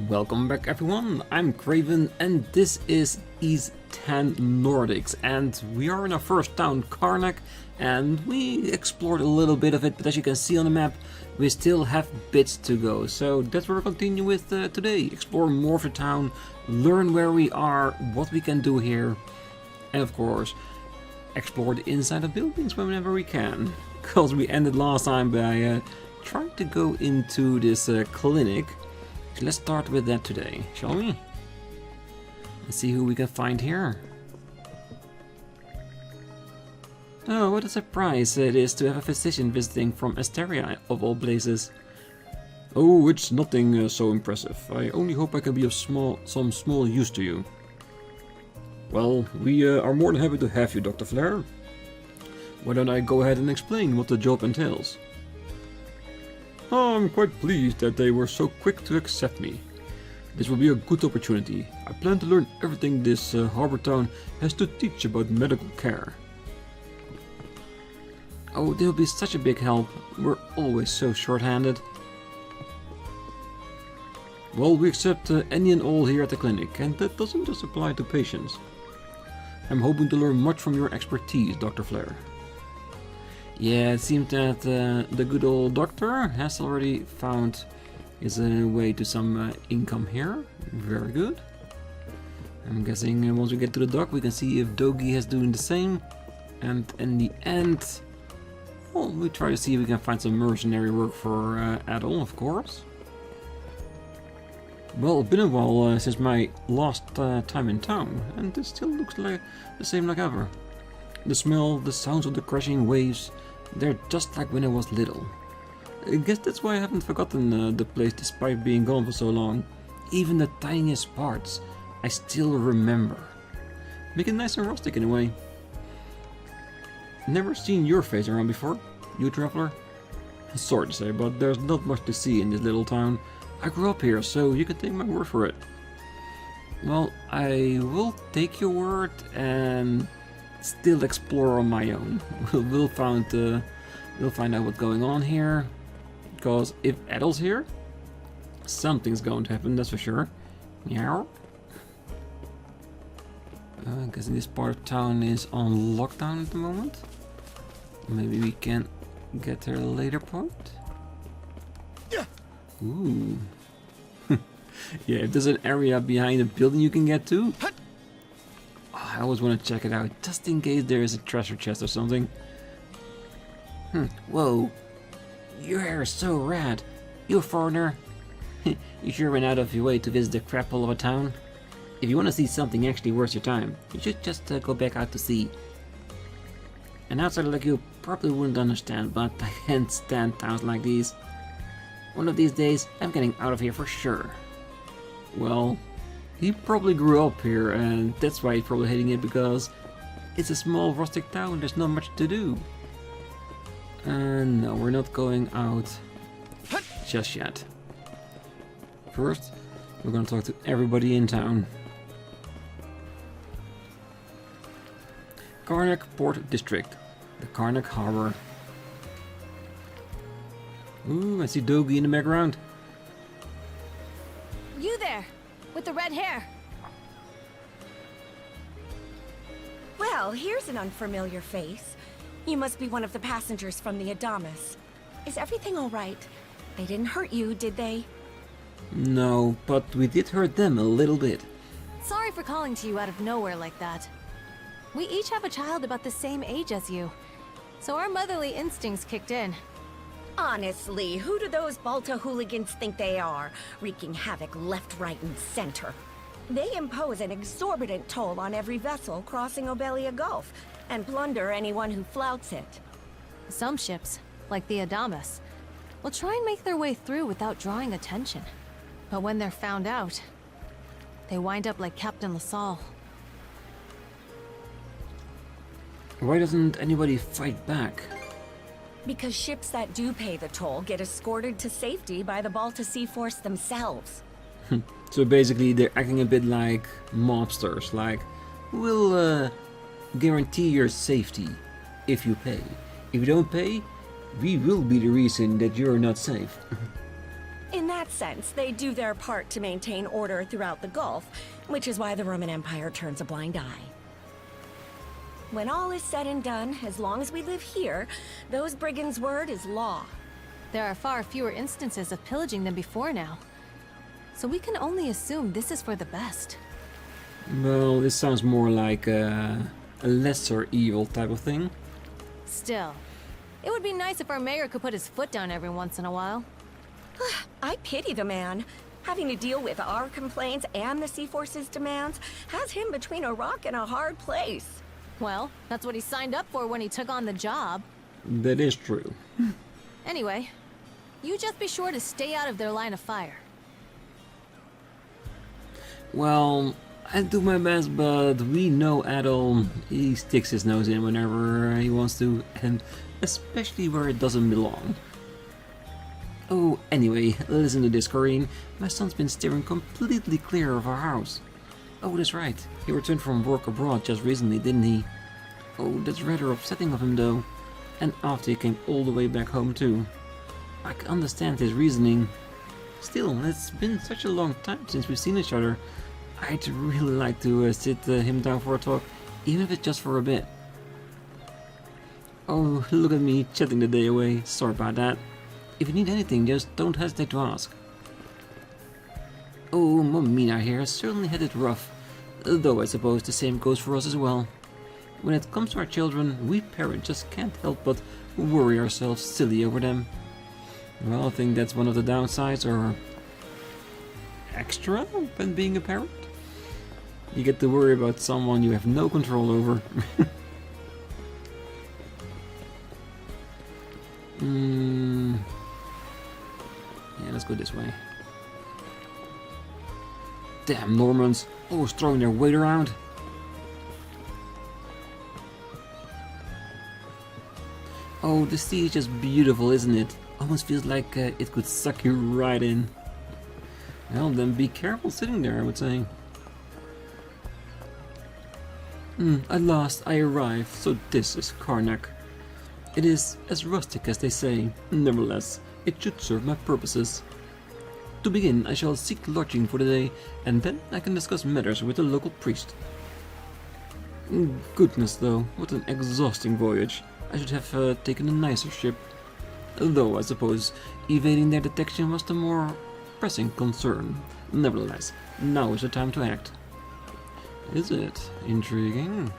Welcome back everyone, I'm Craven and this is X Nordics and we are in our first town, Karja, and we explored a little bit of it, but as you can see on the map we still have bits to go, so that's what we'll continue with today. Explore more of the town, learn where we are, what we can do here, and of course explore the inside of buildings whenever we can, because we ended last time by trying to go into this clinic. Let's start with that today, shall we? Let's see who we can find here. Oh, what a surprise it is to have a physician visiting from Asteria, of all places. Oh, it's nothing so impressive. I only hope I can be of some small use to you. Well, we are more than happy to have you, Dr. Flair. Why don't I go ahead and explain what the job entails? I'm quite pleased that they were so quick to accept me. This will be a good opportunity. I plan to learn everything this harbor town has to teach about medical care. Oh, they'll be such a big help. We're always so short-handed. Well, we accept any and all here at the clinic, and that doesn't just apply to patients. I'm hoping to learn much from your expertise, Dr. Flair. Yeah, it seems that the good old doctor has already found his way to some income here. Very good. I'm guessing once we get to the dock we can see if Dogi is doing the same. And in the end, well, we try to see if we can find some mercenary work for Adol, of course. Well, it's been a while since my last time in town, and it still looks like the same like ever. The smell, the sounds of the crashing waves, they're just like when I was little. I guess that's why I haven't forgotten the place despite being gone for so long. Even the tiniest parts, I still remember. Make it nice and rustic in a way. Never seen your face around before, you traveler? Sorry to say, but there's not much to see in this little town. I grew up here, so you can take my word for it. Well, I will take your word and still explore on my own. We'll find out what's going on here, because if Adol's here, something's going to happen, that's for sure. Meow. I guess this part of town is on lockdown at the moment. Maybe we can get there later point. Ooh. Yeah, if there's an area behind a building you can get to, I always want to check it out, just in case there is a treasure chest or something. Whoa. Your hair is so rad. You a foreigner? You sure went out of your way to visit the crap hole of a town? If you want to see something actually worth your time, you should just go back out to sea. An outsider like you probably wouldn't understand, but I can't stand towns like these. One of these days, I'm getting out of here for sure. Well, he probably grew up here, and that's why he's probably hating it, because it's a small rustic town, there's not much to do. And no, we're not going out just yet. First, we're gonna talk to everybody in town. Karja Port District, the Karja Harbor. Ooh, I see Dogi in the background. You there, with the red hair. Well, here's an unfamiliar face. You must be one of the passengers from the Adamas. Is everything all right? They didn't hurt you, did they? No, but we did hurt them a little bit. Sorry for calling to you out of nowhere like that. We each have a child about the same age as you, so our motherly instincts kicked in. Honestly, who do those Balta hooligans think they are, wreaking havoc left, right, and center? They impose an exorbitant toll on every vessel crossing Obelia Gulf, and plunder anyone who flouts it. Some ships, like the Adamas, will try and make their way through without drawing attention. But when they're found out, they wind up like Captain LaSalle. Why doesn't anybody fight back? Because ships that do pay the toll get escorted to safety by the Balta Sea Force themselves. So basically they're acting a bit like mobsters, like, we'll guarantee your safety if you pay. If you don't pay, we will be the reason that you're not safe. In that sense, they do their part to maintain order throughout the Gulf, which is why the Roman Empire turns a blind eye. When all is said and done, as long as we live here, those brigands' word is law. There are far fewer instances of pillaging than before now. So we can only assume this is for the best. Well, this sounds more like a lesser evil type of thing. Still, it would be nice if our mayor could put his foot down every once in a while. I pity the man. Having to deal with our complaints and the Sea Force's demands has him between a rock and a hard place. Well, that's what he signed up for when he took on the job. That is true. Anyway, you just be sure to stay out of their line of fire. Well, I do my best, but we know Adol, he sticks his nose in whenever he wants to, and especially where it doesn't belong. Oh, anyway, listen to this, Corinne. My son's been steering completely clear of our house. Oh, that's right. He returned from work abroad just recently, didn't he? Oh, that's rather upsetting of him, though. And after he came all the way back home, too. I can understand his reasoning. Still, it's been such a long time since we've seen each other. I'd really like to sit him down for a talk, even if it's just for a bit. Oh, look at me chatting the day away. Sorry about that. If you need anything, just don't hesitate to ask. Oh, Momina here certainly had it rough, though I suppose the same goes for us as well. When it comes to our children, we parents just can't help but worry ourselves silly over them. Well, I think that's one of the downsides, or extra, when being a parent. You get to worry about someone you have no control over. Yeah, let's go this way. Damn Normans, always throwing their weight around. Oh, the sea is just beautiful, isn't it? Almost feels like it could suck you right in. Well, then be careful sitting there, I would say. At last I arrive, so this is Karnak. It is as rustic as they say. Nevertheless, it should serve my purposes. To begin, I shall seek lodging for the day, and then I can discuss matters with the local priest. Goodness though, what an exhausting voyage. I should have taken a nicer ship. Though I suppose evading their detection was the more pressing concern. Nevertheless, now is the time to act. Is it? Intriguing.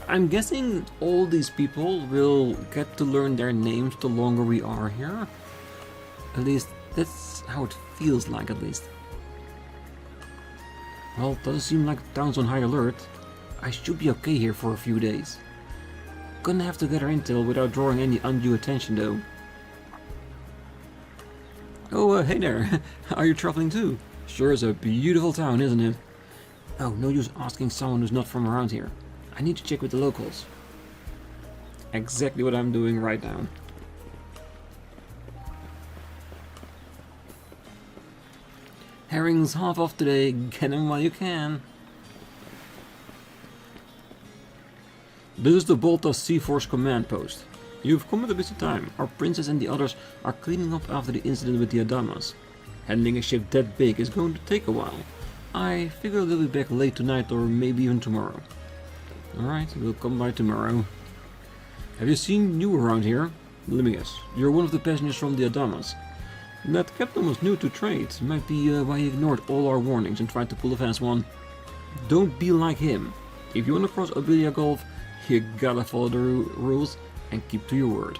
I'm guessing all these people will get to learn their names the longer we are here. At least, that's how it feels like, at least. Well, it doesn't seem like the town's on high alert. I should be okay here for a few days. Gonna have to gather intel without drawing any undue attention, though. Oh, hey there. Are you traveling too? Sure is a beautiful town, isn't it? Oh, no use asking someone who's not from around here. I need to check with the locals. Exactly what I'm doing right now. Herring's half off today. Get 'em while you can. This is the Balta Sea Force command post. You've come at a busy time. Our princess and the others are cleaning up after the incident with the Adamas. Handling a ship that big is going to take a while. I figure they'll be back late tonight or maybe even tomorrow. Alright, we'll come by tomorrow. Have you seen you around here? Let me guess, you're one of the passengers from the Adamas. That captain was new to trade. Might be why he ignored all our warnings and tried to pull a fast one. Don't be like him. If you want to cross Obelia Gulf, you gotta follow the rules and keep to your word.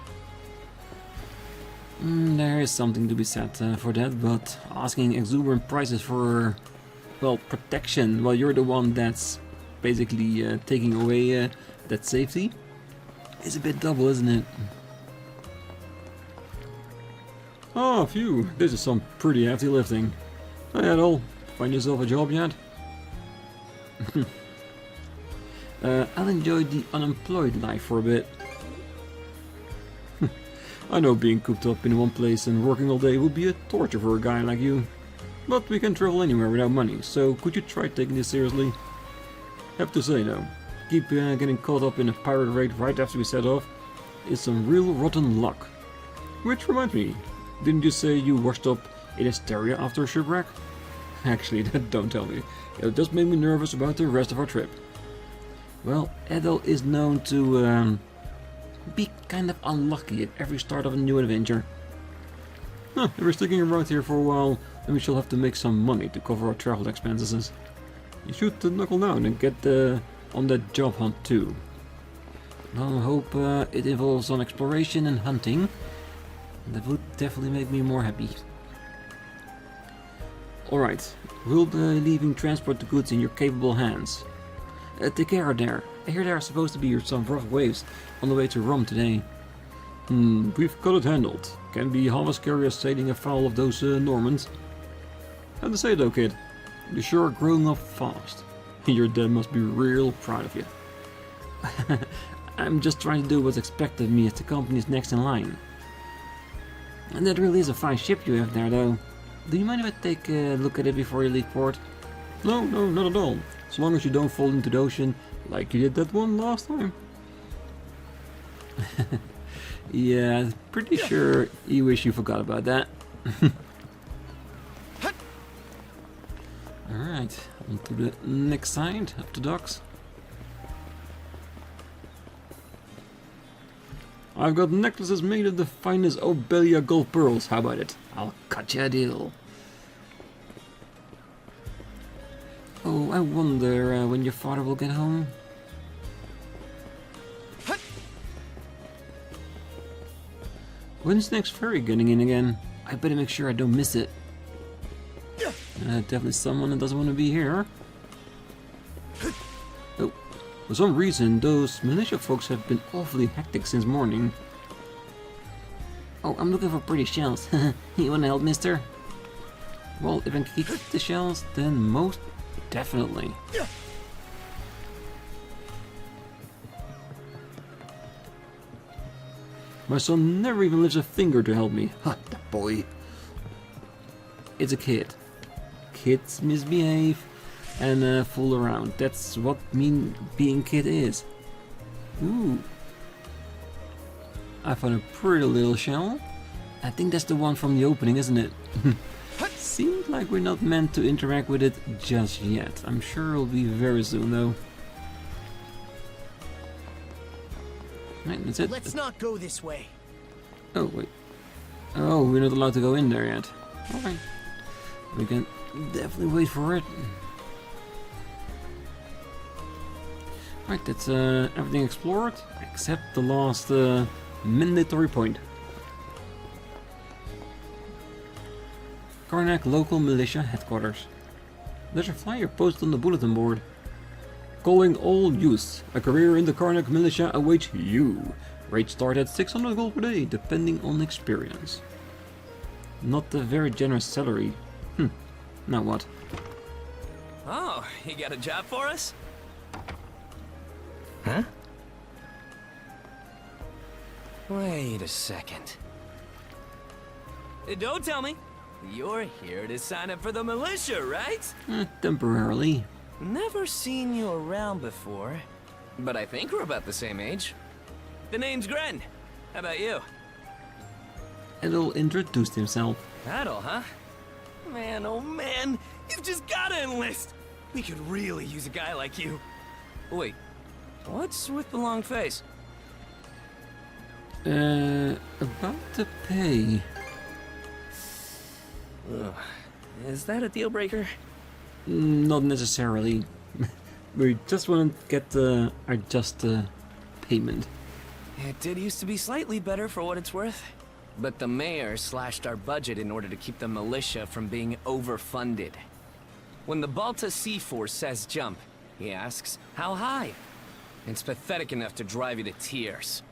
There is something to be said for that, but asking exuberant prices for, well, protection while you're the one that's basically taking away that safety is a bit double, isn't it? Oh, phew, this is some pretty hefty lifting. Hey Adol, find yourself a job yet? I'll enjoy the unemployed life for a bit. I know being cooped up in one place and working all day will be a torture for a guy like you. But we can travel anywhere without money, so could you try taking this seriously? Have to say though, keep getting caught up in a pirate raid right after we set off is some real rotten luck. Which reminds me, didn't you say you washed up in hysteria after a shipwreck? Actually, don't tell me. It'll just make me nervous about the rest of our trip. Well, Adol is known to be kind of unlucky at every start of a new adventure. Huh, if we're sticking around here for a while, then we shall have to make some money to cover our travel expenses. You should knuckle down and get on that job hunt too. Well, I hope it involves some exploration and hunting. That would definitely make me more happy. Alright, we'll be leaving transport the goods in your capable hands. Take care out there. I hear there are supposed to be some rough waves on the way to Rome today. We've got it handled. Can be half as scary as sailing afoul of those Normans. How to say though, kid? You sure are growing up fast. Your dad must be real proud of you. I'm just trying to do what's expected of me as the company's next in line. And that really is a fine ship you have there, though. Do you mind if I take a look at it before you leave port? No, not at all. As long as you don't fall into the ocean like you did that one last time. Yeah, pretty sure you wish you forgot about that. Alright, on to the next side, up the docks. I've got necklaces made of the finest Obelia Gulf perils. How about it? I'll cut you a deal. Oh, I wonder when your father will get home. When's next ferry getting in again? I better make sure I don't miss it. Definitely someone that doesn't want to be here. Oh, for some reason, those militia folks have been awfully hectic since morning. Oh, I'm looking for pretty shells. You wanna help, mister? Well, if I can keep the shells, then most definitely. My son never even lifts a finger to help me. Ha, that boy. It's a kid. Kids misbehave and fool around. That's what being kid is. Ooh. I found a pretty little shell. I think that's the one from the opening, isn't it? Seems like we're not meant to interact with it just yet. I'm sure it'll be very soon though. Right, that's it. Let's not go this way. Oh, wait. Oh, we're not allowed to go in there yet. Alright. We can definitely wait for it. Right, that's everything explored, except the last mandatory point. Karnak Local Militia Headquarters. There's a flyer posted on the bulletin board. Calling all youths. A career in the Karnak Militia awaits you. Rates start at 600 gold per day, depending on experience. Not a very generous salary. Now what? Oh, you got a job for us? Huh? Wait a second. Don't tell me. You're here to sign up for the militia, right? Temporarily. Never seen you around before, but I think we're about the same age. The name's Gren. How about you? Adol introduced himself. Adol, huh? Man, oh man, you've just gotta enlist. We could really use a guy like you. Wait, what's with the long face? About the pay. Ugh. Is that a deal breaker? Not necessarily. We just want to get our just payment. It did used to be slightly better for what it's worth. But the mayor slashed our budget in order to keep the militia from being overfunded. When the Balta Sea Force says jump, he asks, how high? It's pathetic enough to drive you to tears.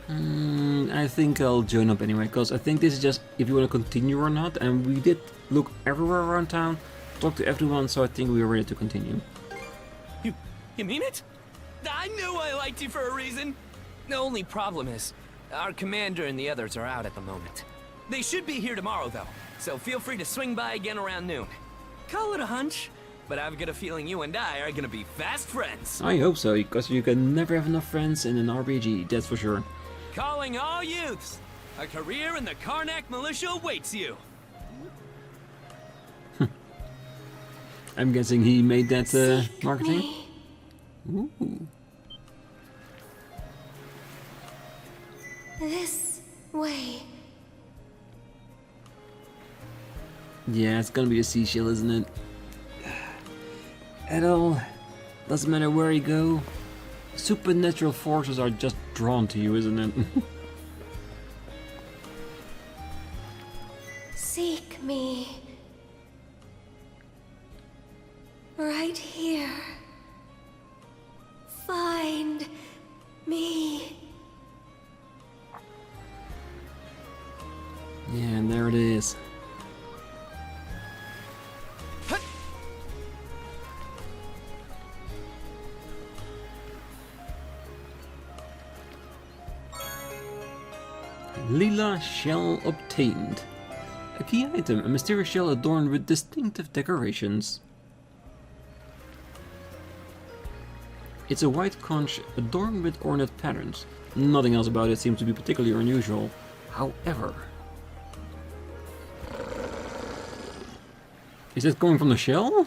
I think I'll join up anyway, because I think this is just if you want to continue or not, and we did look everywhere around town, talk to everyone, so I think we are ready to continue. You mean it? I knew I liked you for a reason! The only problem is, our commander and the others are out at the moment. They should be here tomorrow, though, so feel free to swing by again around noon. Call it a hunch, but I've got a feeling you and I are gonna be fast friends. I hope so, because you can never have enough friends in an RPG, that's for sure. Calling all youths! A career in the Karnak militia awaits you! I'm guessing he made that marketing? Ooh. This way. Yeah, it's gonna be a seashell, isn't it? Adol, doesn't matter where you go, supernatural forces are just drawn to you, isn't it? Seek me. Right here. Find me. Yeah, and there it is. Lila shell obtained. A key item, a mysterious shell adorned with distinctive decorations. It's a white conch adorned with ornate patterns. Nothing else about it seems to be particularly unusual. However... Is that coming from the shell?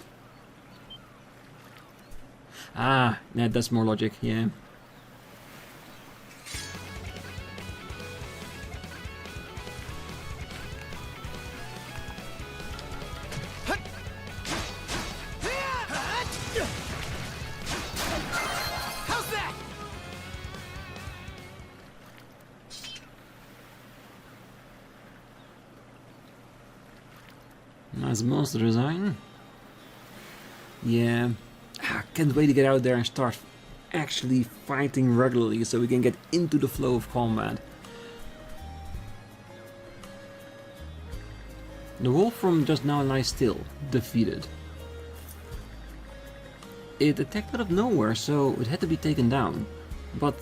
Ah, yeah, that's more logic, yeah. Nice monster design. Yeah. Can't wait to get out there and start actually fighting regularly so we can get into the flow of combat. The wolf from just now lies still, defeated. It attacked out of nowhere, so it had to be taken down. But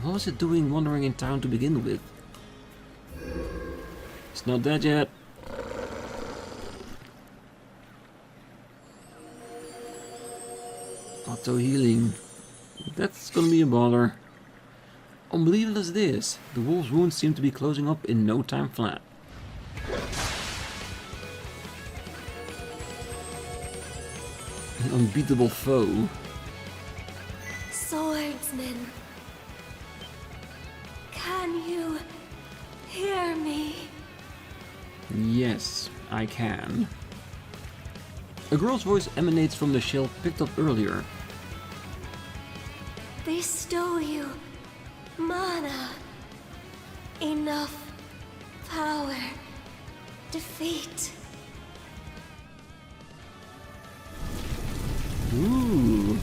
what was it doing wandering in town to begin with? It's not dead yet. Auto healing. That's gonna be a bother. Unbelievable as this, the wolf's wounds seem to be closing up in no time flat. An unbeatable foe. Swordsman. Can you hear me? Yes, I can. A girl's voice emanates from the shell picked up earlier. They stole you. Mana. Enough power. Defeat. Ooh.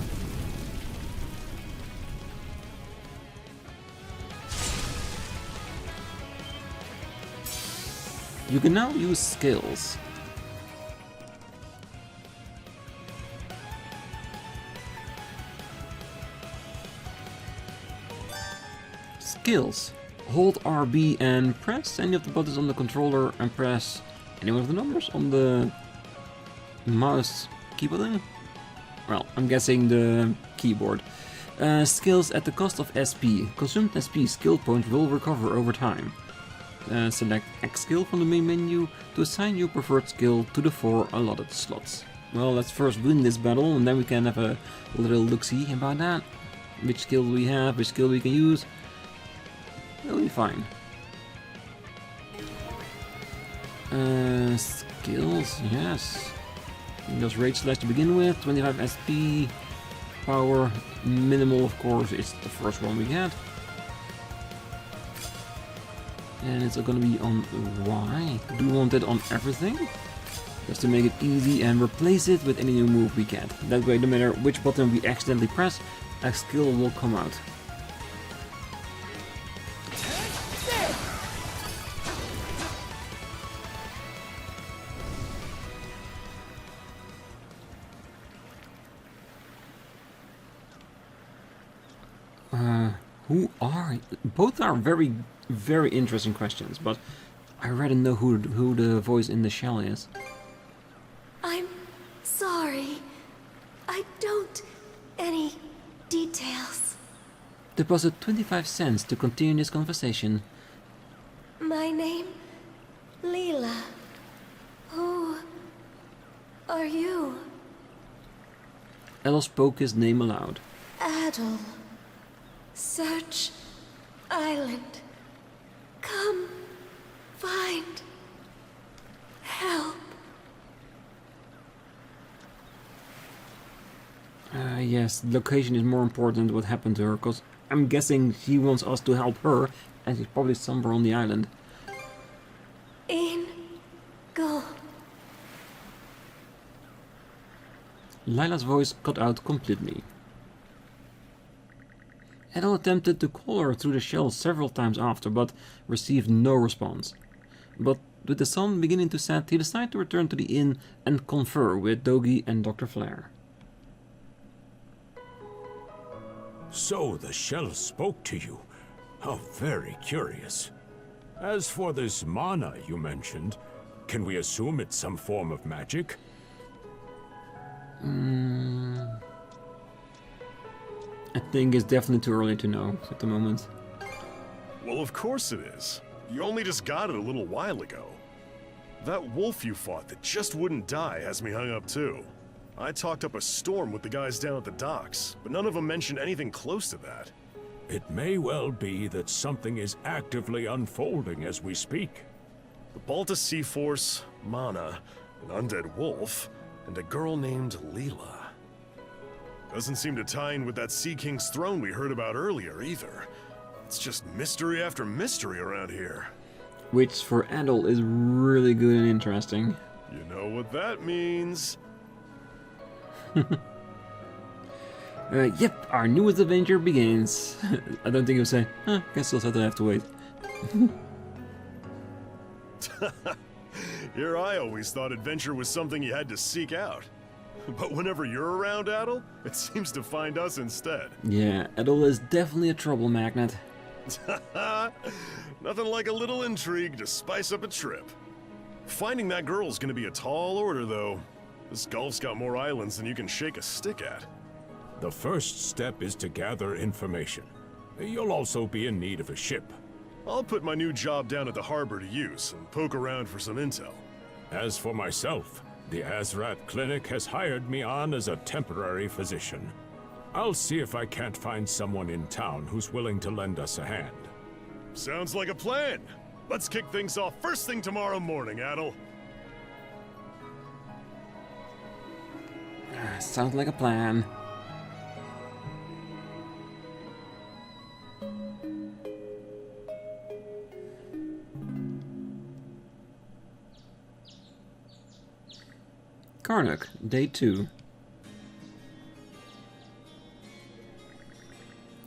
You can now use skills. Skills. Hold RB and press any of the buttons on the controller and press any one of the numbers on the mouse key button. Well, I'm guessing the keyboard. Skills at the cost of SP. Consumed SP skill points will recover over time. Select X skill from the main menu to assign your preferred skill to the 4 allotted slots. Well, let's first win this battle and then we can have a little look-see about that. Which skill we have, which skill we can use. It'll be fine. Skills, yes. Just rage slash to begin with, 25 SP, power, minimal of course, is the first one we get. And it's gonna be on Y. Do we want it on everything? Just to make it easy and replace it with any new move we get. That way, no matter which button we accidentally press, a skill will come out. Who are... Both are very, very interesting questions, but I rather know who the voice in the shell is. I'm sorry. I don't... any details. Deposit 25 cents to continue this conversation. My name? Leela. Who are you? Adol spoke his name aloud. Adol. Search Island. Come find help. Yes, the location is more important than what happened to her, because I'm guessing she wants us to help her, and she's probably somewhere on the island. Go. Lila's voice cut out completely. Adol attempted to call her through the shell several times after, but received no response. But with the sun beginning to set, he decided to return to the inn and confer with Dogi and Dr. Flare. So the shell spoke to you. How very curious. As for this mana you mentioned, can we assume it's some form of magic? I think it's definitely too early to know at the moment. Well, of course it is. You only just got it a little while ago. That wolf you fought that just wouldn't die has me hung up too. I talked up a storm with the guys down at the docks, but none of them mentioned anything close to that. It may well be that something is actively unfolding as we speak. The Balta Sea Force, Mana, an undead wolf, and a girl named Leela. Doesn't seem to tie in with that Sea King's throne we heard about earlier either. It's just mystery after mystery around here. Which for Adol is really good and interesting. You know what that means. Yep, our newest adventure begins. I don't think he'll say, guess we'll have to wait. Here I always thought adventure was something you had to seek out. But whenever you're around, Adol, it seems to find us instead. Yeah, Adol is definitely a trouble magnet. Nothing like a little intrigue to spice up a trip. Finding that girl's gonna be a tall order, though. This Gulf's got more islands than you can shake a stick at. The first step is to gather information. You'll also be in need of a ship. I'll put my new job down at the harbor to use and poke around for some intel. As for myself, the Azrat Clinic has hired me on as a temporary physician. I'll see if I can't find someone in town who's willing to lend us a hand. Sounds like a plan. Let's kick things off first thing tomorrow morning, Adol. Sounds like a plan. Karnak, Day 2.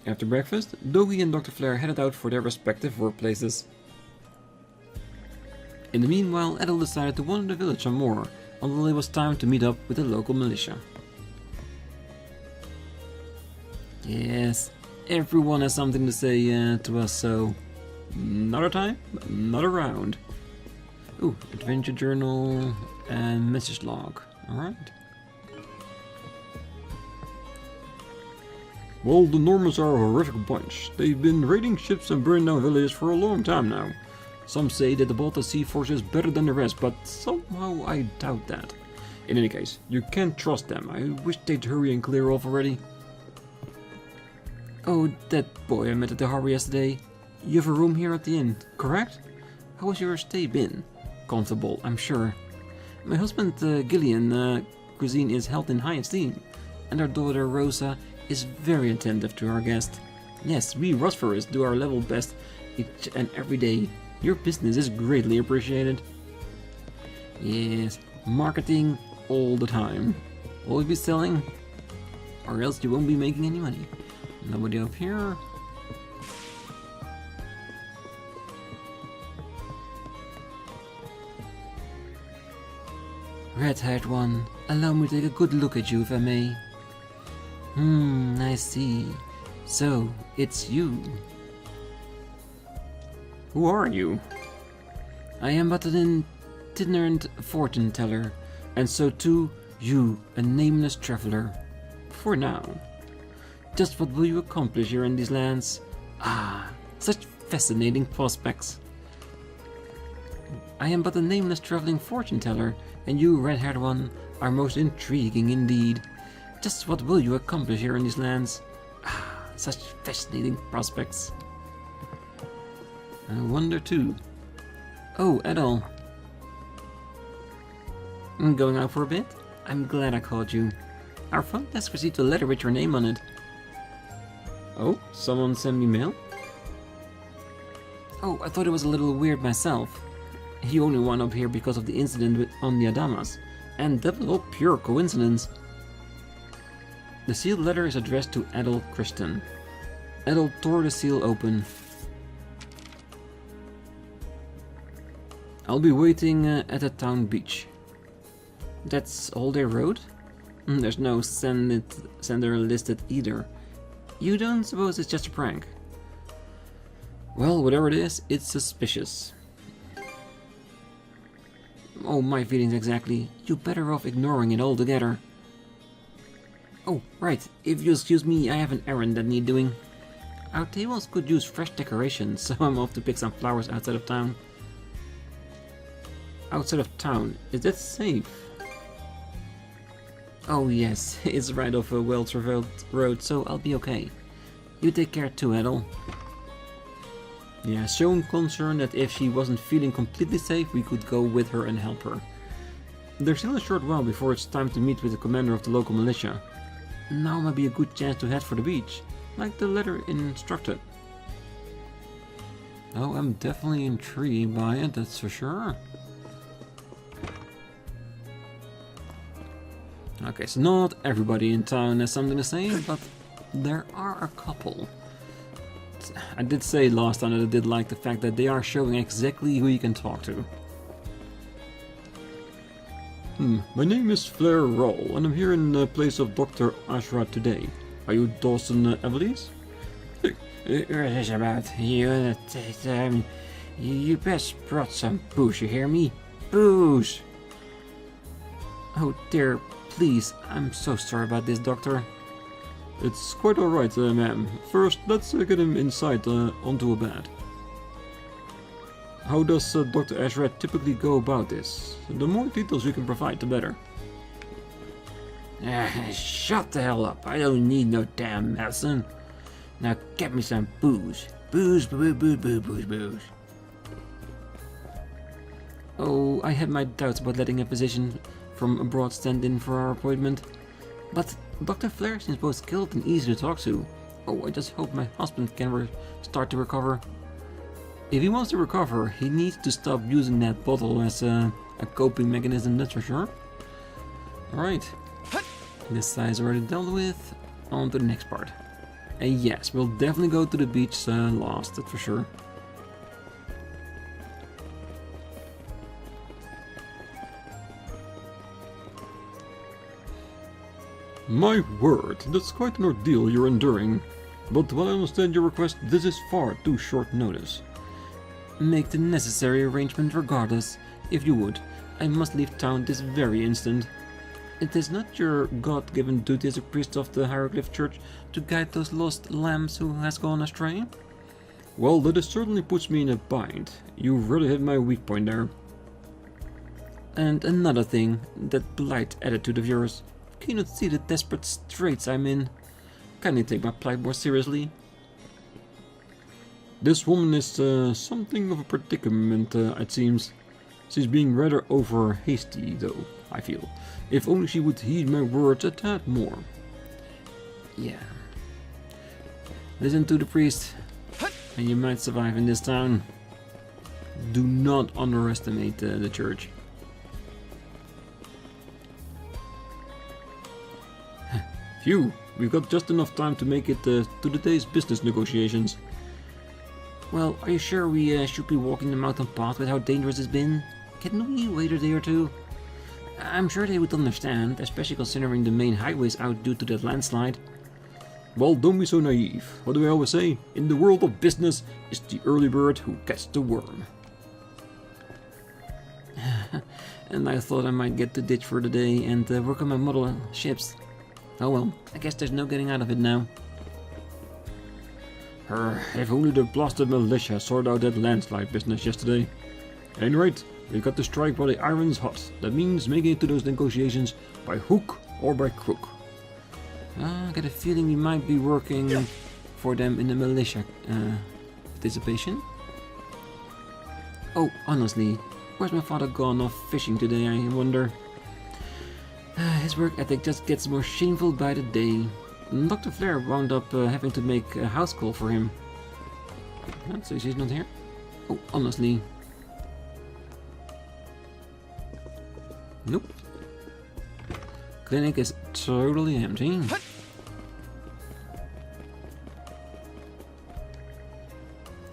After breakfast, Dogi and Dr. Flare headed out for their respective workplaces. In the meanwhile, Adol decided to wander the village some more, until it was time to meet up with the local militia. Yes, everyone has something to say to us, so not a time, not around. Ooh, adventure journal and message log. Alright. Well, the Normans are a horrific bunch. They've been raiding ships and burning down villages for a long time now. Some say that the Balta Sea Force is better than the rest, but somehow I doubt that. In any case, you can't trust them. I wish they'd hurry and clear off already. Oh, that boy I met at the harbor yesterday. You have a room here at the inn, correct? How has your stay been? Comfortable, I'm sure. My husband, Gillian, cuisine is held in high esteem, and our daughter, Rosa, is very attentive to our guest. Yes, we Rosferers do our level best each and every day. Your business is greatly appreciated. Yes, marketing all the time. Always be selling, or else you won't be making any money. Nobody up here. Red-haired one, allow me to take a good look at you if I may. I see. So, it's you. Who are you? I am but an itinerant fortune teller, and so too you, a nameless traveler. For now. Just what will you accomplish here in these lands? Ah, such fascinating prospects. I am but a nameless traveling fortune teller, and you, red-haired one, are most intriguing indeed. Just what will you accomplish here in these lands? Ah, such fascinating prospects. I wonder too. Oh, Adol. Going out for a bit? I'm glad I called you. Our front desk received a letter with your name on it. Oh, someone sent me mail? Oh, I thought it was a little weird myself. He only wound up here because of the incident on the Adamas, and that was all pure coincidence. The sealed letter is addressed to Adol Christin. Adol tore the seal open. I'll be waiting at the town beach. That's all they wrote? There's no sender listed either. You don't suppose it's just a prank? Well, whatever it is, it's suspicious. Oh, my feelings exactly. You're better off ignoring it altogether. Oh, right. If you excuse me, I have an errand that need doing. Our tables could use fresh decorations, so I'm off to pick some flowers outside of town. Outside of town? Is that safe? Oh yes, it's right off a well-traveled road, so I'll be okay. You take care too, Adol. Yeah, shown concern that if she wasn't feeling completely safe, we could go with her and help her. There's still a short while before it's time to meet with the commander of the local militia. Now might be a good chance to head for the beach, like the letter instructed. Oh, I'm definitely intrigued by it, that's for sure. Okay, so not everybody in town has something to say, but there are a couple. I did say last time that I did like the fact that they are showing exactly who you can talk to. My name is Flair Roll, and I'm here in the place of Dr. Ashra today. Are you Dawson Evelise? It's about you. You best brought some booze, you hear me? Booze! Oh dear, please, I'm so sorry about this, Doctor. It's quite alright, ma'am. First, let's get him inside onto a bed. How does Dr. Ashra typically go about this? The more details you can provide, the better. Shut the hell up. I don't need no damn medicine. Now get me some booze. Booze, booze, booze, booze, booze, booze. Oh, I had my doubts about letting a physician from abroad stand in for our appointment. But Dr. Flair seems both skilled and easy to talk to. Oh, I just hope my husband can start to recover. If he wants to recover, he needs to stop using that bottle as a coping mechanism, that's for sure. Alright. This side is already dealt with. On to the next part. And yes, we'll definitely go to the beach last, that's for sure. My word, that's quite an ordeal you're enduring. But while I understand your request, this is far too short notice. Make the necessary arrangement regardless. If you would, I must leave town this very instant. It is not your God-given duty as a priest of the Hieroglyph Church to guide those lost lambs who has gone astray? Well, that certainly puts me in a bind. You really hit my weak point there. And another thing, that polite attitude of yours. Can you not see the desperate straits I'm in? Can you take my plight more seriously? This woman is something of a predicament, it seems. She's being rather over hasty, though, I feel. If only she would heed my words a tad more. Yeah. Listen to the priest, and you might survive in this town. Do not underestimate the church. Phew, we've got just enough time to make it to the day's business negotiations. Well, are you sure we should be walking the mountain path with how dangerous it's been? Can we wait a day or two? I'm sure they would understand, especially considering the main highway's out due to that landslide. Well, don't be so naive. What do I always say? In the world of business, it's the early bird who gets the worm. And I thought I might get to ditch for the day and work on my model ships. Oh well, I guess there's no getting out of it now. If only the blasted militia sorted out that landslide business yesterday. At any rate, we got to strike while the iron's hot. That means making it to those negotiations by hook or by crook. I get a feeling we might be working for them in the militia participation. Oh, honestly, where's my father gone off fishing today, I wonder? His work ethic just gets more shameful by the day. Dr. Flair wound up having to make a house call for him. So she's not here? Oh, honestly. Nope. Clinic is totally empty.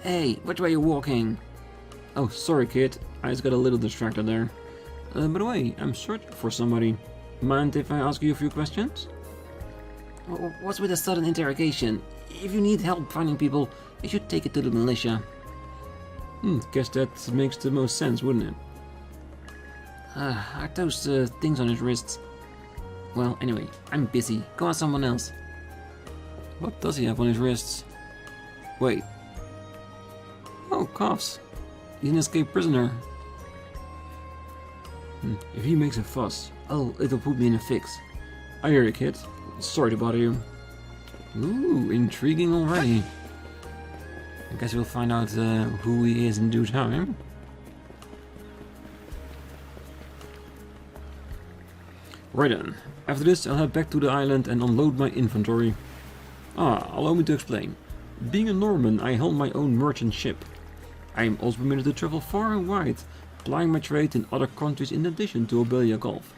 Hey, which way are you walking? Oh, sorry kid, I just got a little distracted there. By the way, I'm searching for somebody. Mind if I ask you a few questions? What's with the sudden interrogation? If you need help finding people, you should take it to the militia. Guess that makes the most sense, wouldn't it? Are those things on his wrists? Well, anyway, I'm busy. Go ask someone else. What does he have on his wrists? Wait. Oh, cuffs. He's an escaped prisoner. If he makes a fuss, it'll put me in a fix. I hear you, kid. Sorry to bother you. Ooh, intriguing already. I guess we'll find out who he is in due time. Right then. After this, I'll head back to the island and unload my inventory. Allow me to explain. Being a Norman, I helm my own merchant ship. I am also permitted to travel far and wide, plying my trade in other countries in addition to Obelia Gulf.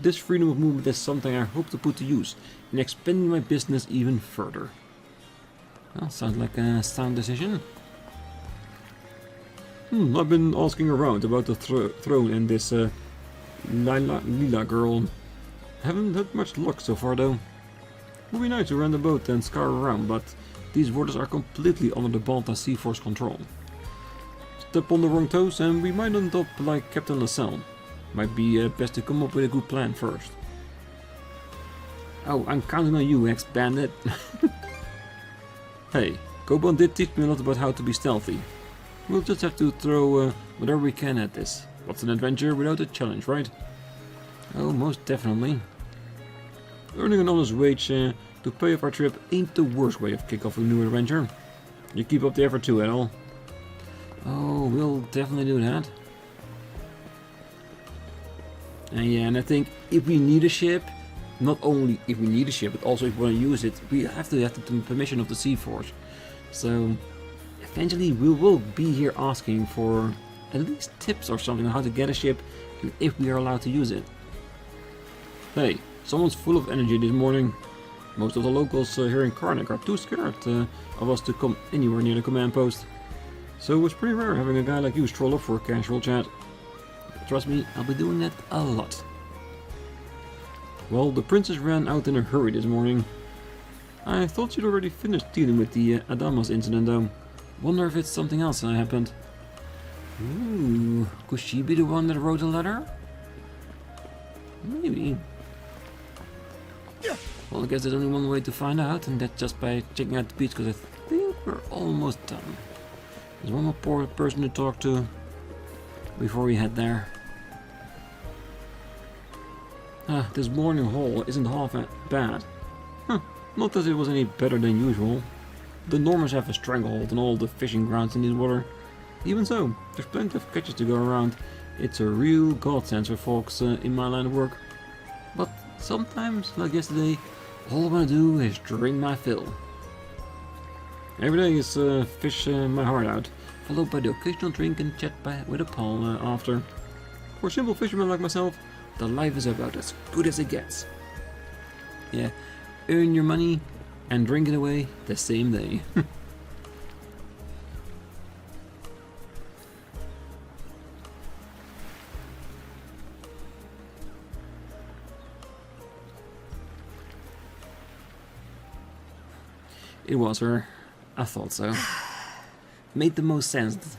This freedom of movement is something I hope to put to use in expanding my business even further. Well, sounds like a sound decision. I've been asking around about the throne and this Lila girl. Haven't had much luck so far though. Would be nice to rent a boat and scour around, but these waters are completely under the Balta Sea Force control. Step on the wrong toes and we might end up like Captain LaSalle. Might be best to come up with a good plan first. Oh, I'm counting on you, ex-bandit. Hey, Koban did teach me a lot about how to be stealthy. We'll just have to throw whatever we can at this. What's an adventure without a challenge, right? Oh, most definitely. Earning an honest wage to pay off our trip ain't the worst way to kick off a new adventure. You keep up the effort too, Adol. Oh, we'll definitely do that. Yeah, and I think if we need a ship, not only if we need a ship, but also if we want to use it, we have to have the permission of the Sea Force. So, eventually we will be here asking for at least tips or something on how to get a ship, if we are allowed to use it. Hey, someone's full of energy this morning. Most of the locals here in Karnak are too scared of us to come anywhere near the command post. So it's pretty rare having a guy like you stroll up for a casual chat. Trust me, I'll be doing that a lot. Well, the princess ran out in a hurry this morning. I thought she'd already finished dealing with the Adamas incident though. Wonder if it's something else that happened. Ooh, could she be the one that wrote the letter? Maybe. Well, I guess there's only one way to find out, and that's just by checking out the beach, because I think we're almost done. There's one more poor person to talk to before we head there. This morning haul isn't half bad. Not that it was any better than usual. The Normans have a stranglehold on all the fishing grounds in this water. Even so, there's plenty of catches to go around. It's a real godsend for folks in my line of work. But sometimes, like yesterday, all I want to do is drink my fill. Every day is fish my heart out, followed by the occasional drink and chat with a pal after. For simple fishermen like myself, the life is about as good as it gets. Yeah, earn your money and drink it away the same day. It was her. I thought so. Made the most sense.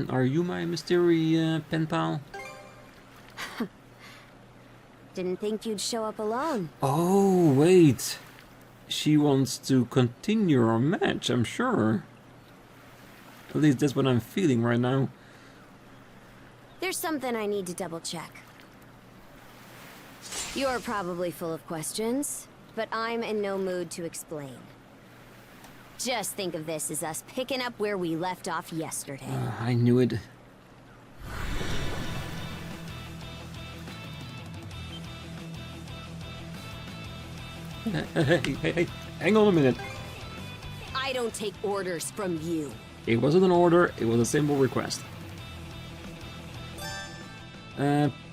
Are you my mystery pen pal? Didn't think you'd show up alone. Oh, wait. She wants to continue our match, I'm sure. At least that's what I'm feeling right now. There's something I need to double check. You're probably full of questions, but I'm in no mood to explain. Just think of this as us picking up where we left off yesterday. I knew it. Hey, hang on a minute. I don't take orders from you. It wasn't an order, it was a simple request.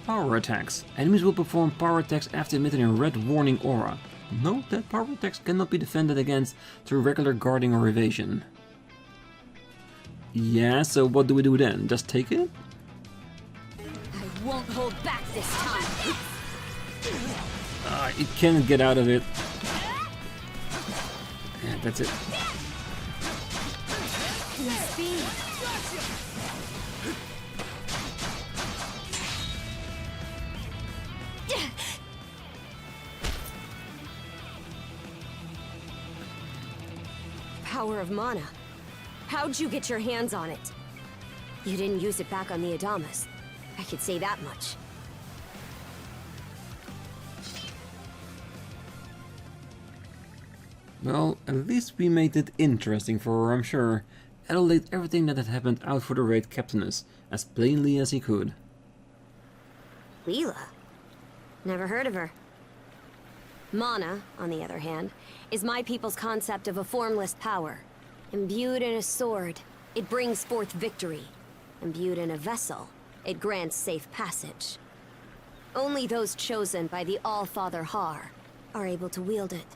Power attacks. Enemies will perform power attacks after emitting a red warning aura. Note that power attacks cannot be defended against through regular guarding or evasion. Yeah, so what do we do then? Just take it? I won't hold back this time. It can't get out of it. Yeah, that's it. Speed. Power of mana. How'd you get your hands on it? You didn't use it back on the Adamas. I could say that much. Well, at least we made it interesting for her, I'm sure. Adol laid everything that had happened out for the raid captainess, as plainly as he could. Leela? Never heard of her. Mana, on the other hand, is my people's concept of a formless power. Imbued in a sword, it brings forth victory. Imbued in a vessel, it grants safe passage. Only those chosen by the All-Father Har are able to wield it.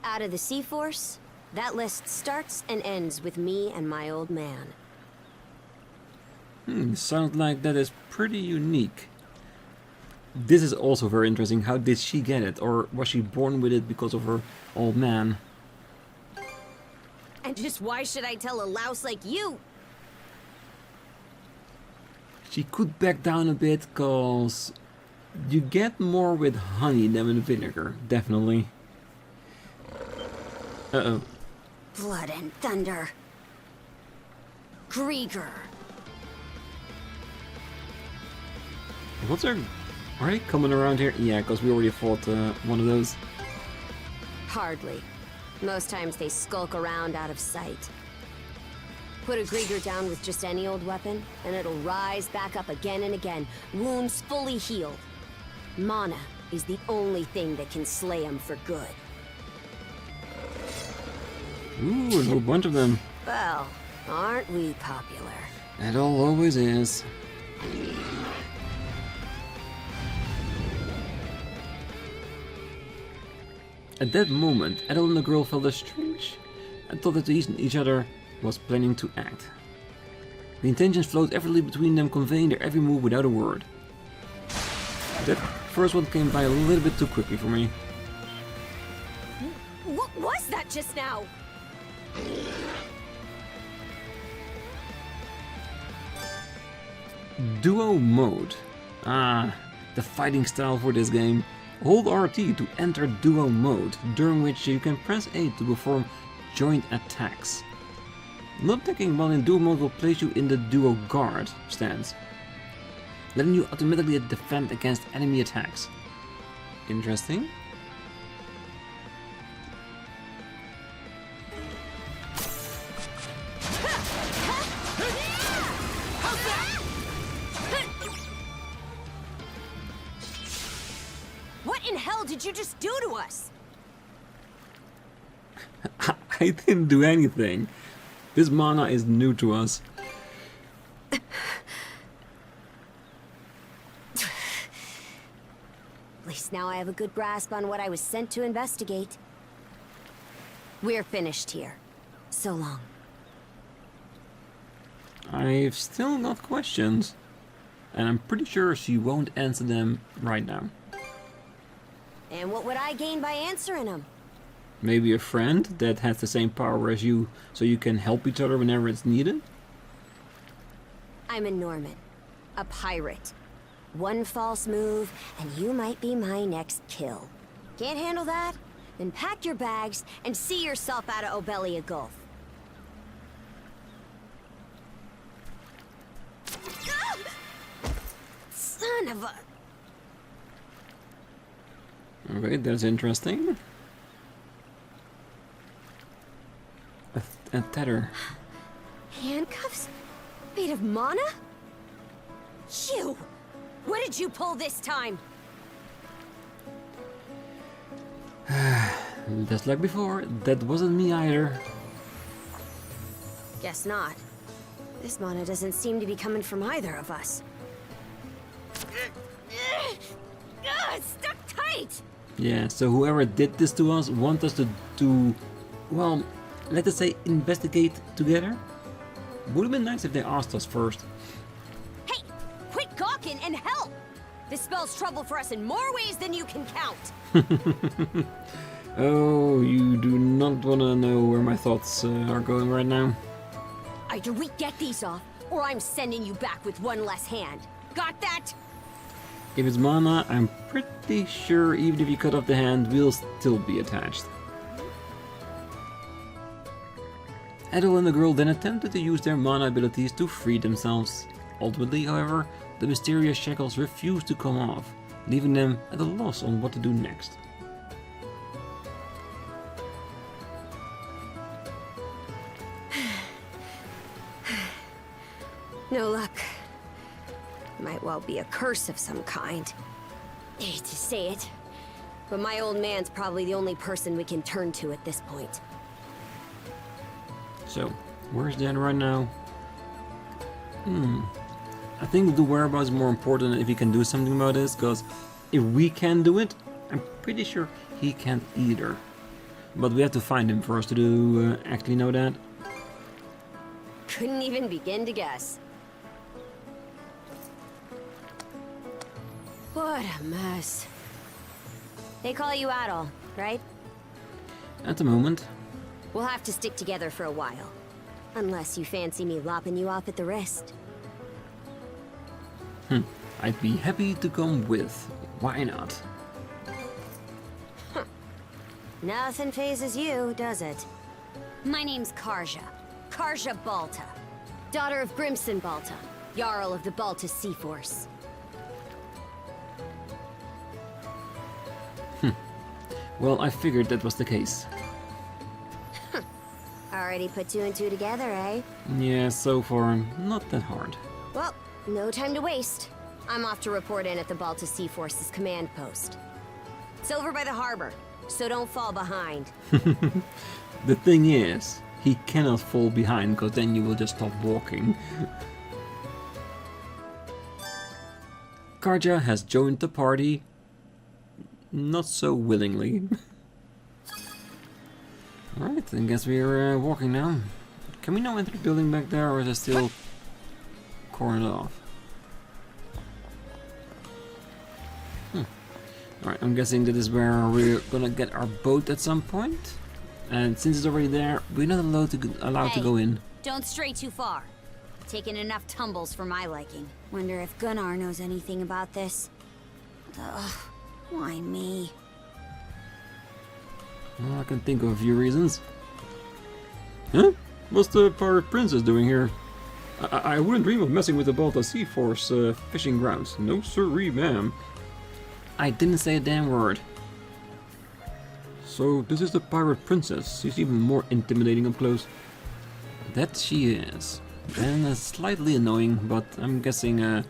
Out of the Sea Force, that list starts and ends with me and my old man. Sounds like that is pretty unique. This is also very interesting. How did she get it? Or was she born with it because of her old man? And just why should I tell a louse like you? She could back down a bit, cause you get more with honey than with vinegar, definitely. Uh-oh. Blood and thunder. Griegr. What's there? Are they coming around here? Yeah, because we already fought one of those. Hardly. Most times they skulk around out of sight. Put a Griegr down with just any old weapon, and it'll rise back up again and again, wounds fully healed. Mana is the only thing that can slay him for good. Ooh, a whole bunch of them. Well, aren't we popular? It all always is. At that moment, Adol and the girl felt a strange and thought that each other was planning to act. The intentions flowed effortlessly between them, conveying their every move without a word. That first one came by a little bit too quickly for me. What was that just now? Duo mode. Ah, the fighting style for this game. Hold RT to enter duo mode, during which you can press A to perform joint attacks. Not attacking while in duo mode will place you in the duo guard stance, letting you automatically defend against enemy attacks. Interesting. What in hell did you just do to us? I didn't do anything. This mana is new to us. At least now I have a good grasp on what I was sent to investigate. We're finished here. So long. I've still got questions, and I'm pretty sure she won't answer them right now. And what would I gain by answering them? Maybe a friend that has the same power as you, so you can help each other whenever it's needed? I'm a Norman. A pirate. One false move, and you might be my next kill. Can't handle that? Then pack your bags and see yourself out of Obelia Gulf. Ah! Son of a... Okay, that's interesting. A tether. Handcuffs? Made of mana? You! What did you pull this time? Just like before, that wasn't me either. Guess not. This mana doesn't seem to be coming from either of us. It's stuck tight! Yeah, so whoever did this to us want us to do, well, let us say investigate together? Would have been nice if they asked us first. Hey! Quit gawking and help! This spells trouble for us in more ways than you can count. Oh, you do not want to know where my thoughts are going right now. Either we get these off, or I'm sending you back with one less hand. Got that? If it's mana, I'm pretty sure even if you cut off the hand, we'll still be attached. Adol and the girl then attempted to use their mana abilities to free themselves. Ultimately, however, the mysterious shackles refused to come off, leaving them at a loss on what to do next. No luck. Might well be a curse of some kind. Hate to say it, but my old man's probably the only person we can turn to at this point. So, where's Dan right now? I think the whereabouts is more important if he can do something about this, because if we can do it, I'm pretty sure he can't either. But we have to find him first to do actually know that. Couldn't even begin to guess. What a mess. They call you Adol, right? At the moment. We'll have to stick together for a while. Unless you fancy me lopping you off at the wrist. I'd be happy to come with. Why not? Nothing phases you, does it? My name's Karja. Karja Balta. Daughter of Grimson Balta, Jarl of the Balta Sea Force. Well, I figured that was the case. Already put two and two together, eh? Yeah, so far, not that hard. Well, no time to waste. I'm off to report in at the Balta Sea Force's command post. It's over by the harbor, so don't fall behind. The thing is, he cannot fall behind, because then you will just stop walking. Karja has joined the party. Not so willingly. Alright, I guess we're walking now. Can we now enter the building back there, or is it still cornered off? Alright, I'm guessing that is where we're gonna get our boat at some point. And since it's already there, we're not allowed to go in. Don't stray too far. Taken enough tumbles for my liking. Wonder if Gunnar knows anything about this. Ugh, why me? Well, I can think of a few reasons. Huh? What's the pirate princess doing here? I wouldn't dream of messing with the Balta Sea Force fishing grounds. No siree, ma'am. I didn't say a damn word. So this is the pirate princess. She's even more intimidating up close. That she is. And slightly annoying, but I'm guessing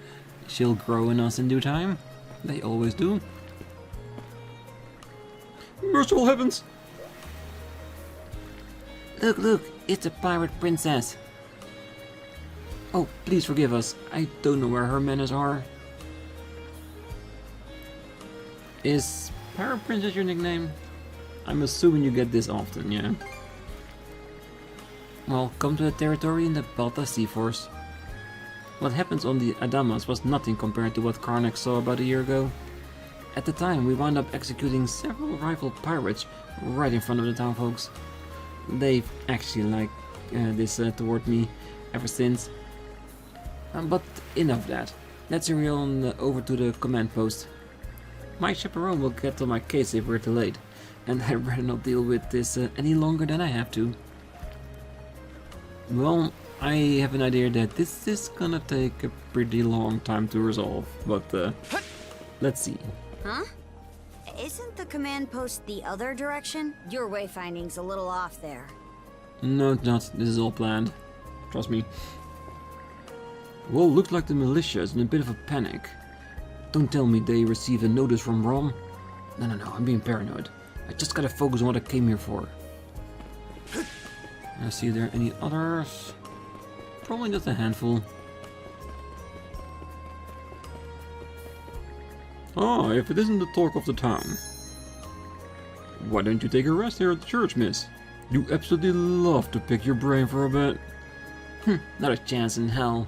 she'll grow in us in due time. They always do. Merciful heavens! Look, look, it's a pirate princess. Oh, please forgive us. I don't know where her manners are. Is pirate princess your nickname? I'm assuming you get this often, yeah? Well, come to the territory in the Balta Sea Force. What happens on the Adamas was nothing compared to what Karnak saw about a year ago. At the time, we wound up executing several rival pirates right in front of the townfolks. They've actually liked this toward me ever since. But enough of that. Let's hurry on over to the command post. My chaperone will get on my case if we're delayed, and I'd rather not deal with this any longer than I have to. Well, I have an idea that this is gonna take a pretty long time to resolve, but let's see. Huh? Isn't the command post the other direction? Your wayfinding's a little off there. No, it's not. This is all planned. Trust me. Well, looks like the militia is in a bit of a panic. Don't tell me they received a notice from Rom. No, I'm being paranoid. I just gotta focus on what I came here for. I see there any others? Probably just a handful. Ah, if it isn't the talk of the town. Why don't you take a rest here at the church, miss? You absolutely love to pick your brain for a bit. Not a chance in hell.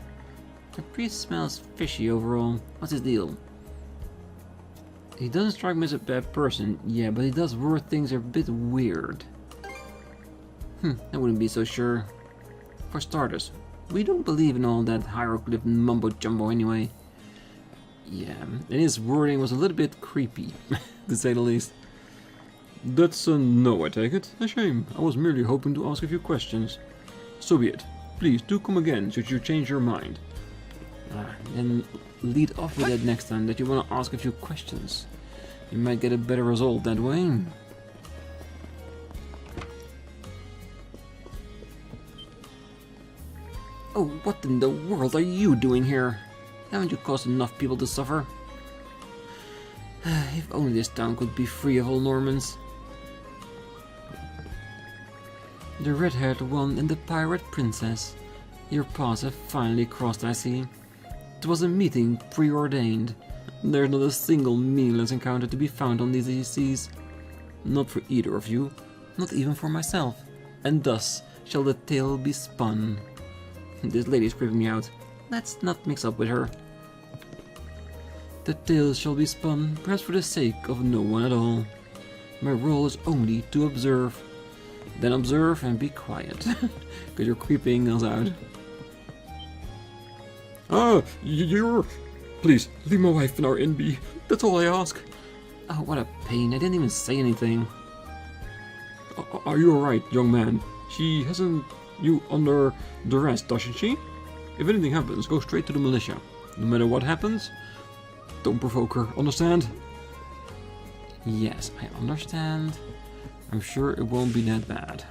The priest smells fishy overall. What's his deal? He doesn't strike me as a bad person, yeah, but he does word things are a bit weird. I wouldn't be so sure. For starters, we don't believe in all that hieroglyph mumbo-jumbo anyway. Yeah, and his wording was a little bit creepy, to say the least. That's a no, I take it. A shame. I was merely hoping to ask a few questions. So be it. Please do come again, should you change your mind. Then lead off with that next time, that you want to ask a few questions. You might get a better result that way. Oh, what in the world are you doing here? Haven't you caused enough people to suffer? If only this town could be free of all Normans. The red-haired one and the pirate princess. Your paths have finally crossed, I see. It was a meeting preordained. There's not a single meaningless encounter to be found on these seas. Not for either of you, not even for myself. And thus shall the tale be spun. This lady's creeping me out. Let's not mix up with her. The tale shall be spun, perhaps for the sake of no one at all. My role is only to observe. Then observe and be quiet, because you're creeping us out. You're... Please, leave my wife in our NB. That's all I ask. Oh, what a pain. I didn't even say anything. Are you alright, young man? She hasn't you under duress, doesn't she? If anything happens, go straight to the militia. No matter what happens, don't provoke her, understand? Yes, I understand. I'm sure it won't be that bad.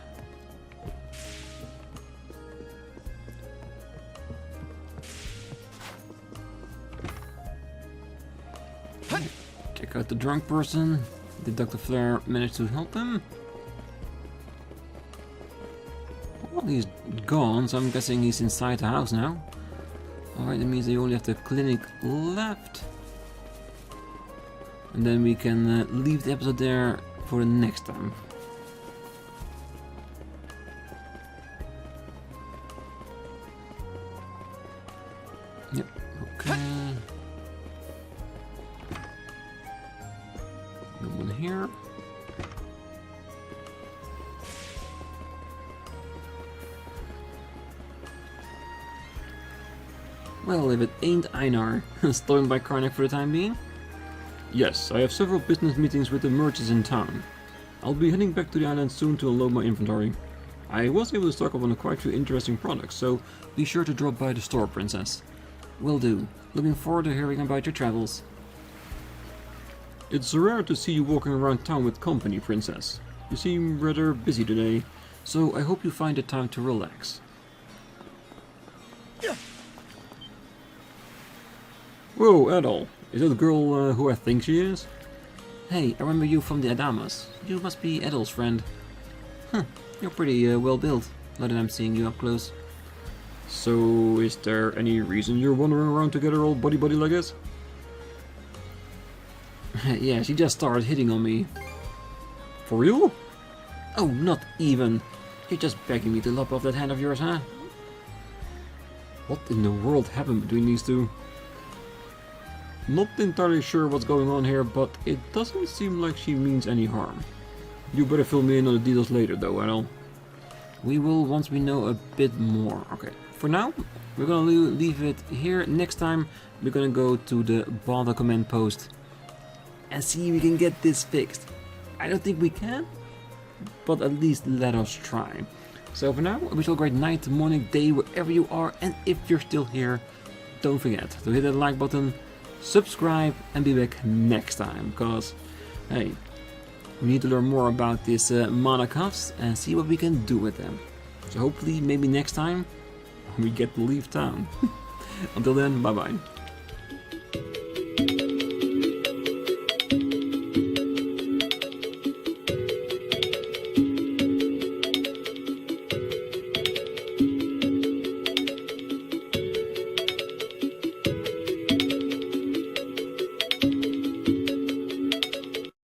Check out the drunk person. Did Dr. Flair manage to help him? Well, he's gone, so I'm guessing he's inside the house now. Alright, that means they only have the clinic left. And then we can leave the episode there for the next time. Yep, okay. No one here. Well, if it ain't Einar, stolen by Karnak for the time being. Yes, I have several business meetings with the merchants in town. I'll be heading back to the island soon to unload my inventory. I was able to stock up on quite a few interesting products, so be sure to drop by the store, Princess. Will do. Looking forward to hearing about your travels. It's rare to see you walking around town with company, Princess. You seem rather busy today, so I hope you find the time to relax. Whoa, Adol. Is that the girl who I think she is? Hey, I remember you from the Adamas. You must be Adol's friend. You're pretty well built, now that I'm seeing you up close. So, is there any reason you're wandering around together all buddy-buddy like this? Yeah, she just started hitting on me. For real? Oh, not even. You're just begging me to lop off that hand of yours, huh? What in the world happened between these two? Not entirely sure what's going on here, but it doesn't seem like she means any harm. You better fill me in on the details later though, Adol. We will once we know a bit more. Okay, for now, we're gonna leave it here. Next time, we're gonna go to the Balta command post and see if we can get this fixed. I don't think we can, but at least let us try. So for now, I wish you a great night, morning, day, wherever you are, and if you're still here, don't forget to hit that like button, subscribe, and be back next time, because, hey, we need to learn more about this mana cuffs and see what we can do with them. So hopefully, maybe next time, we get to leave town. Until then, bye bye.